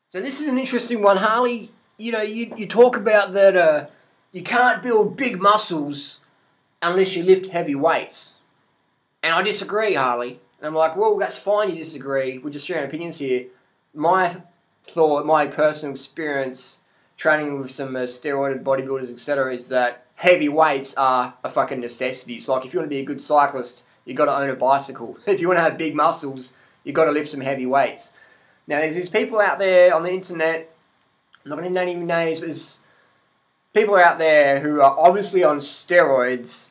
So this is an interesting one, Harley. You know, you talk about that you can't build big muscles unless you lift heavy weights. And I disagree, Harley. And I'm like, well, that's fine you disagree. We're just sharing opinions here. My thought, my personal experience training with some steroided bodybuilders, etc., is that heavy weights are a fucking necessity. It's like if you want to be a good cyclist, you got to own a bicycle. If you want to have big muscles, you got to lift some heavy weights. Now, there's these people out there on the internet, I'm not going to name any names, but there's people out there who are obviously on steroids,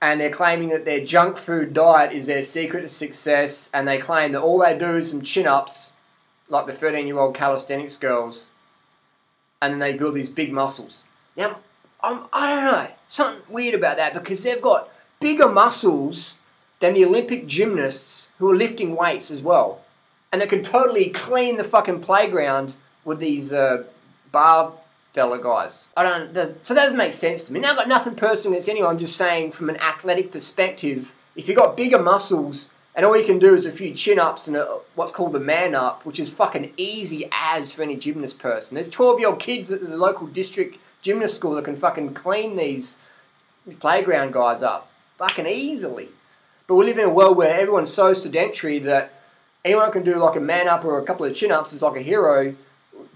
and they're claiming that their junk food diet is their secret to success, and they claim that all they do is some chin-ups, like the 13-year-old calisthenics girls, and then they build these big muscles. Now, I don't know, something weird about that, because they've got bigger muscles than the Olympic gymnasts who are lifting weights as well. And they can totally clean the fucking playground with these bar fella guys. So that doesn't make sense to me. Now, I've got nothing personal against anyone. I'm just saying from an athletic perspective, if you've got bigger muscles and all you can do is a few chin-ups and what's called the man-up, which is fucking easy as for any gymnast person. There's 12-year-old kids at the local district gymnast school that can fucking clean these playground guys up fucking easily. But we live in a world where everyone's so sedentary that anyone can do like a man-up or a couple of chin-ups is like a hero,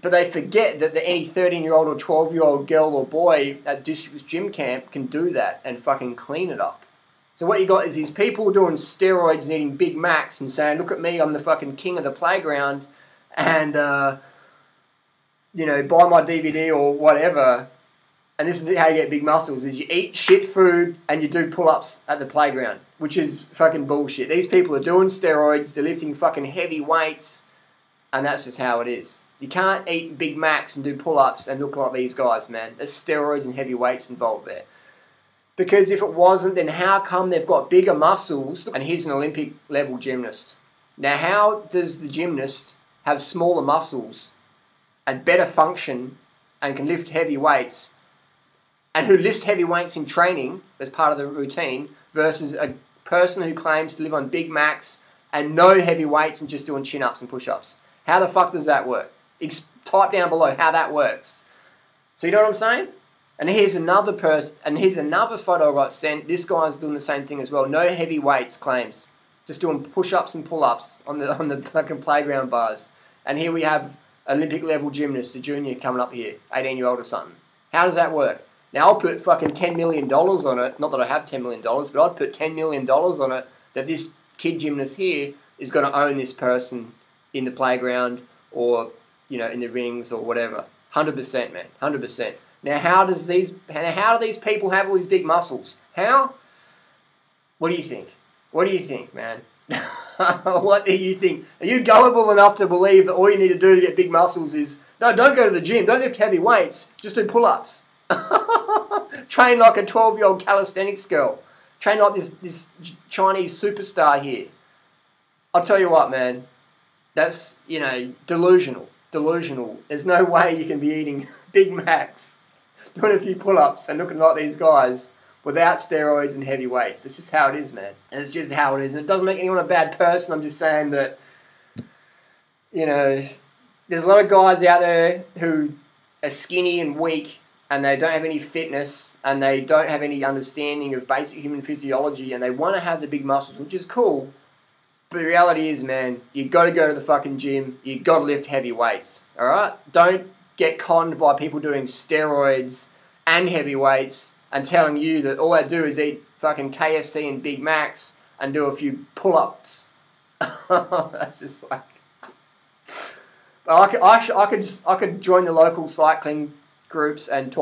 but they forget that any 13-year-old or 12-year-old girl or boy at district gym camp can do that and fucking clean it up. So what you got is these people doing steroids and eating Big Macs and saying, look at me, I'm the fucking king of the playground, and, you know, buy my DVD or whatever, and this is how you get big muscles, is you eat shit food and you do pull-ups at the playground, which is fucking bullshit. These people are doing steroids, they're lifting fucking heavy weights, and that's just how it is. You can't eat Big Macs and do pull-ups and look like these guys, man. There's steroids and heavy weights involved there. Because if it wasn't, then how come they've got bigger muscles? And here's an Olympic level gymnast. Now, how does the gymnast have smaller muscles and better function and can lift heavy weights, and who lifts heavy weights in training as part of the routine, versus a person who claims to live on Big Macs and no heavy weights and just doing chin-ups and push-ups? How the fuck does that work? Type down below how that works. So you know what I'm saying? And here's another person, and here's another photo I got sent. This guy's doing the same thing as well. No heavy weights claims. Just doing push-ups and pull-ups on the fucking playground bars. And here we have Olympic level gymnast, a junior coming up here, 18-year-old or something. How does that work? Now I'll put fucking $10 million on it. Not that I have $10 million, but I'd put $10 million on it that this kid gymnast here is going to own this person in the playground or, you know, in the rings or whatever. 100%, man. 100%. Now, how do these people have all these big muscles? How? What do you think? What do you think, man? What do you think? Are you gullible enough to believe that all you need to do to get big muscles is, no, don't go to the gym, don't lift heavy weights, just do pull-ups. Train like a 12-year-old calisthenics girl. Train like this Chinese superstar here. I'll tell you what, man. That's, you know, delusional. Delusional. There's no way you can be eating Big Macs, doing a few pull-ups and looking like these guys without steroids and heavy weights. It's just how it is, man. It's just how it is. And it doesn't make anyone a bad person. I'm just saying that, you know, there's a lot of guys out there who are skinny and weak and they don't have any fitness and they don't have any understanding of basic human physiology and they want to have the big muscles, which is cool. But the reality is, man, you got to go to the fucking gym. You got to lift heavy weights, all right? Don't get conned by people doing steroids and heavy weights and telling you that all they do is eat fucking KFC and Big Macs and do a few pull-ups. That's just like... But I could join the local cycling groups and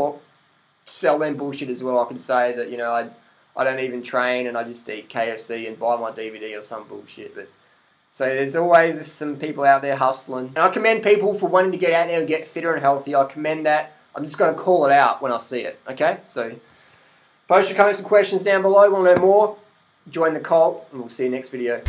sell them bullshit as well. I could say that, you know, I don't even train and I just eat KFC and buy my DVD or some bullshit. But so there's always some people out there hustling. And I commend people for wanting to get out there and get fitter and healthy. I commend that. I'm just going to call it out when I see it. Okay? So post your comments and questions down below. Want to know more? Join the cult and we'll see you next video.